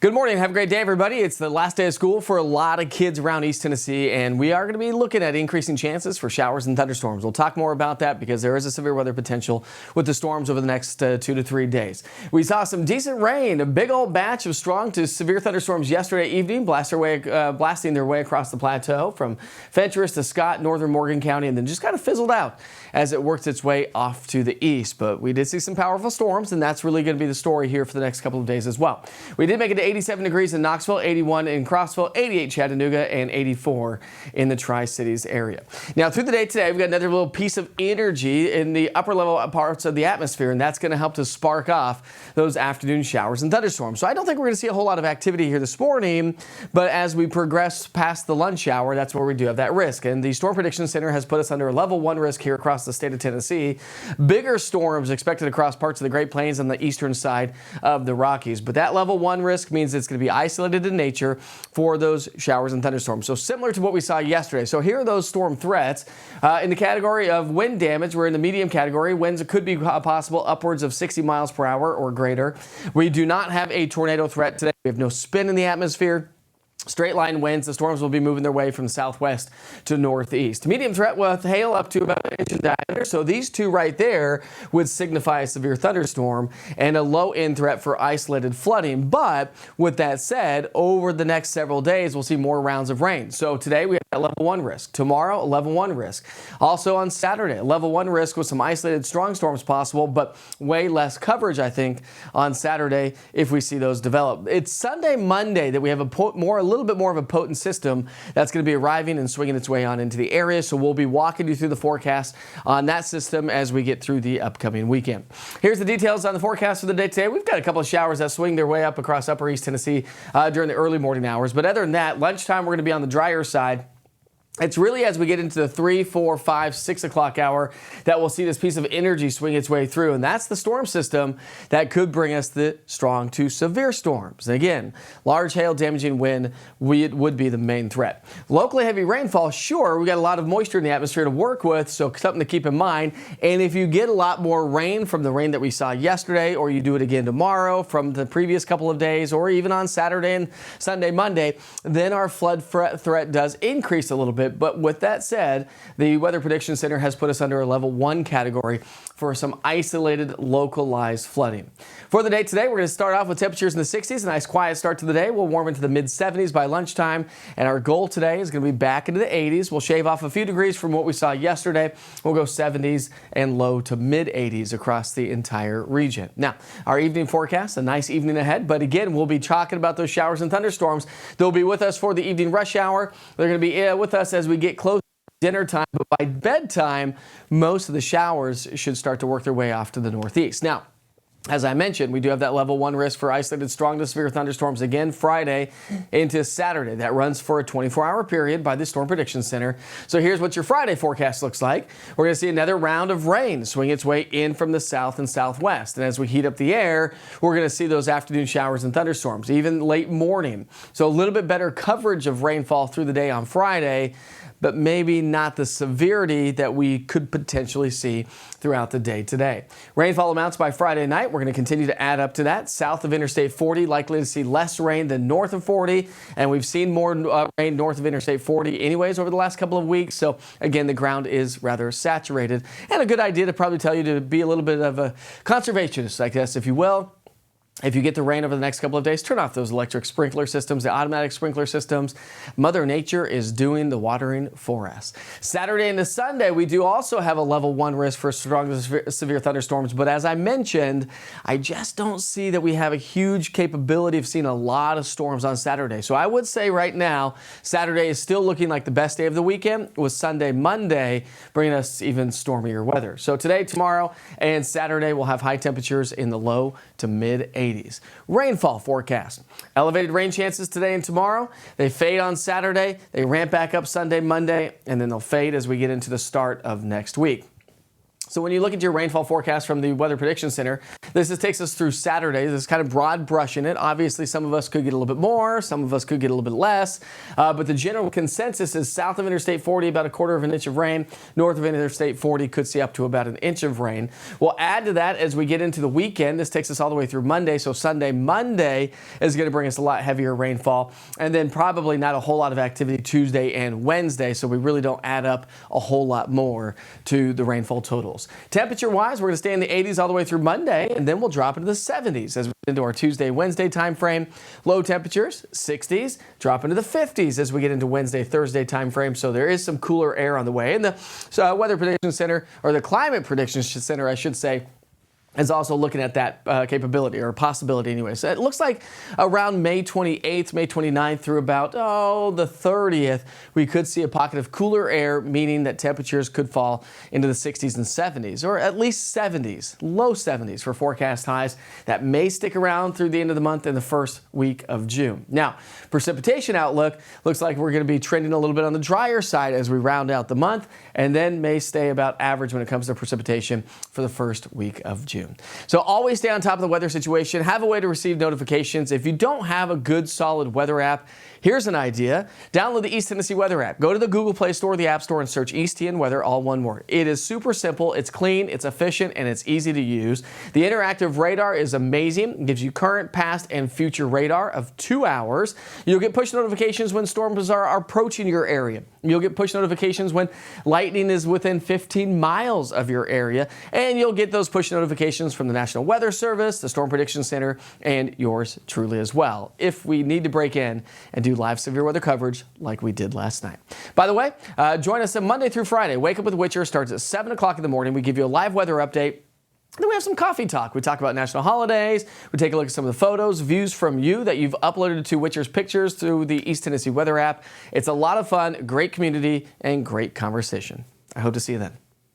Good morning. Have a great day, everybody. It's the last day of school for a lot of kids around East Tennessee, and we are going to be looking at increasing chances for showers and thunderstorms. We'll talk more about that because there is a severe weather potential with the storms over the next 2 to 3 days. We saw some decent rain, a big old batch of strong to severe thunderstorms yesterday evening, blasting their way across the plateau from Fentress to Scott, northern Morgan County, and then just kind of fizzled out as it worked its way off to the east. But we did see some powerful storms, and that's really going to be the story here for the next couple of days as well. We did make it to 87 degrees in Knoxville, 81 in Crossville, 88 Chattanooga, and 84 in the Tri-Cities area. Now, through the day today, we've got another little piece of energy in the upper level parts of the atmosphere, and that's going to help to spark off those afternoon showers and thunderstorms. So I don't think we're going to see a whole lot of activity here this morning, but as we progress past the lunch hour, that's where we do have that risk. And the Storm Prediction Center has put us under a level 1 risk here across the state of Tennessee. Bigger storms expected across parts of the Great Plains on the eastern side of the Rockies, but that level 1 risk means it's going to be isolated in nature for those showers and thunderstorms. So similar to what we saw yesterday. So here are those storm threats. In the category of wind damage, we're in the medium category. Winds could be possible upwards of 60 miles per hour or greater. We do not have a tornado threat today. We have no spin in the atmosphere. Straight line winds. The storms will be moving their way from southwest to northeast. Medium threat with hail up to about 1 inch in diameter. So these two right there would signify a severe thunderstorm, and a low end threat for isolated flooding. But with that said, over the next several days, we'll see more rounds of rain. So today we have a level 1 risk. Tomorrow, a level 1 risk. Also on Saturday, a level 1 risk with some isolated strong storms possible, but way less coverage, I think, on Saturday if we see those develop. It's Sunday, Monday that we have a little bit more of a potent system that's going to be arriving and swinging its way on into the area. So we'll be walking you through the forecast on that system as we get through the upcoming weekend. Here's the details on the forecast for the day today. We've got a couple of showers that swing their way up across upper East Tennessee during the early morning hours. But other than that, lunchtime, we're going to be on the drier side. It's really as we get into the 3, 4, 5, 6 o'clock hour that we'll see this piece of energy swing its way through. And that's the storm system that could bring us the strong to severe storms. And again, large hail damaging wind would be the main threat. Locally heavy rainfall, sure, we got a lot of moisture in the atmosphere to work with, so something to keep in mind. And if you get a lot more rain from the rain that we saw yesterday, or you do it again tomorrow from the previous couple of days, or even on Saturday and Sunday, Monday, then our flood threat does increase a little bit. But with that said, the Weather Prediction Center has put us under a level 1 category for some isolated localized flooding. For the day today, we're going to start off with temperatures in the 60s. A nice quiet start to the day. We'll warm into the mid-70s by lunchtime. And our goal today is going to be back into the 80s. We'll shave off a few degrees from what we saw yesterday. We'll go 70s and low to mid-80s across the entire region. Now, our evening forecast, a nice evening ahead. But again, we'll be talking about those showers and thunderstorms. They'll be with us for the evening rush hour. They're going to be with us as we get close to dinner time. But by bedtime, most of the showers should start to work their way off to the northeast. Now, as I mentioned, we do have that level 1 risk for isolated strong to severe thunderstorms again Friday into Saturday. That runs for a 24-hour period by the Storm Prediction Center. So here's what your Friday forecast looks like. We're going to see another round of rain swing its way in from the south and southwest. And as we heat up the air, we're going to see those afternoon showers and thunderstorms, even late morning. So a little bit better coverage of rainfall through the day on Friday, but maybe not the severity that we could potentially see throughout the day today. Rainfall amounts by Friday night, we're going to continue to add up to that. South of Interstate 40, likely to see less rain than north of 40, and we've seen more rain north of Interstate 40 anyways over the last couple of weeks. So again, the ground is rather saturated, and a good idea to probably tell you to be a little bit of a conservationist, I guess, if you will. If you get the rain over the next couple of days, turn off those electric sprinkler systems, the automatic sprinkler systems. Mother Nature is doing the watering for us. Saturday into Sunday, we do also have a level 1 risk for strong to severe thunderstorms. But as I mentioned, I just don't see that we have a huge capability of seeing a lot of storms on Saturday. So I would say right now, Saturday is still looking like the best day of the weekend, with Sunday, Monday bringing us even stormier weather. So today, tomorrow, and Saturday, we'll have high temperatures in the low to mid-80s. Rainfall forecast. Elevated rain chances today and tomorrow. They fade on Saturday. They ramp back up Sunday, Monday, and then they'll fade as we get into the start of next week. So when you look at your rainfall forecast from the Weather Prediction Center, this takes us through Saturday. This is kind of broad brushing it. Obviously, some of us could get a little bit more, some of us could get a little bit less, but the general consensus is south of Interstate 40, about 1/4 of an inch of rain. North of Interstate 40 could see up to about 1 inch of rain. We'll add to that as we get into the weekend. This takes us all the way through Monday, so Sunday, Monday is going to bring us a lot heavier rainfall, and then probably not a whole lot of activity Tuesday and Wednesday, so we really don't add up a whole lot more to the rainfall totals. Temperature-wise, we're going to stay in the 80s all the way through Monday, and then we'll drop into the 70s as we get into our Tuesday, Wednesday time frame. Low temperatures, 60s, drop into the 50s as we get into Wednesday, Thursday time frame. So there is some cooler air on the way. And the Weather Prediction Center, or the Climate Prediction Center, I should say, is also looking at that capability, or possibility anyway. So it looks like around May 28th, May 29th through about, the 30th, we could see a pocket of cooler air, meaning that temperatures could fall into the 60s and 70s, or at least 70s, low 70s for forecast highs. That may stick around through the end of the month and the first week of June. Now, precipitation outlook looks like we're going to be trending a little bit on the drier side as we round out the month, and then may stay about average when it comes to precipitation for the first week of June. So always stay on top of the weather situation. Have a way to receive notifications. If you don't have a good, solid weather app, here's an idea. Download the East Tennessee Weather app. Go to the Google Play Store or the App Store and search East TN Weather, all one word. It is super simple, it's clean, it's efficient, and it's easy to use. The interactive radar is amazing. It gives you current, past, and future radar of 2 hours. You'll get push notifications when storms are approaching your area. You'll get push notifications when lightning is within 15 miles of your area. And you'll get those push notifications from the National Weather Service, the Storm Prediction Center, and yours truly as well, if we need to break in and do live severe weather coverage like we did last night. By the way, join us on Monday through Friday. Wake Up with Witcher starts at 7 o'clock in the morning. We give you a live weather update. Then we have some coffee talk. We talk about national holidays. We take a look at some of the photos, views from you that you've uploaded to Witcher's Pictures through the East Tennessee Weather app. It's a lot of fun, great community, and great conversation. I hope to see you then.